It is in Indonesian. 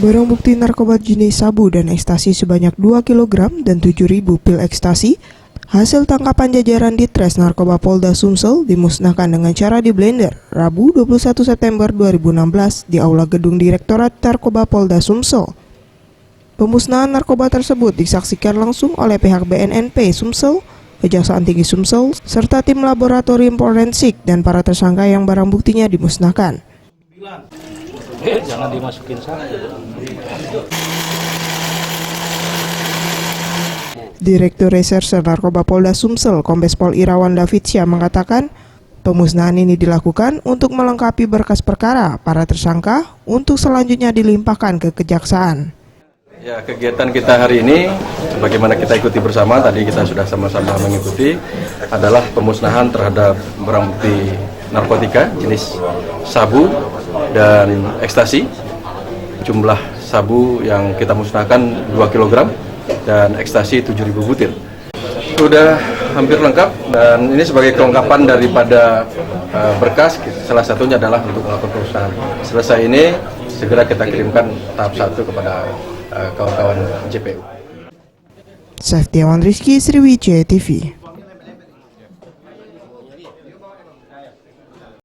Barang bukti narkoba jenis sabu dan ekstasi sebanyak 2 kg dan 7.000 pil ekstasi hasil tangkapan jajaran Ditres Narkoba Polda Sumsel dimusnahkan dengan cara di blender Rabu 21 September 2016 di Aula Gedung Direktorat Narkoba Polda Sumsel. Pemusnahan narkoba tersebut disaksikan langsung oleh pihak BNNP Sumsel, Kejaksaan Tinggi Sumsel, serta tim laboratorium forensik dan para tersangka yang barang buktinya dimusnahkan. Jangan dimasukin satu. Direktur Reserse Narkoba Polda Sumsel, Kombes Pol Irawan Davidsyah mengatakan, pemusnahan ini dilakukan untuk melengkapi berkas perkara para tersangka untuk selanjutnya dilimpahkan ke kejaksaan. Ya, kegiatan kita hari ini, bagaimana kita ikuti bersama, tadi kita sudah sama-sama mengikuti, adalah pemusnahan terhadap barang bukti narkotika jenis sabu dan ekstasi. Jumlah sabu yang kita musnahkan 2 kg dan ekstasi 7.000 butir. Sudah hampir lengkap dan ini sebagai kelengkapan daripada berkas, salah satunya adalah untuk melakukan pemusnahan. Selesai ini, segera kita kirimkan tahap 1 kepada kawan-kawan JPU. Saftiawan Rizky, Sriwijaya TV.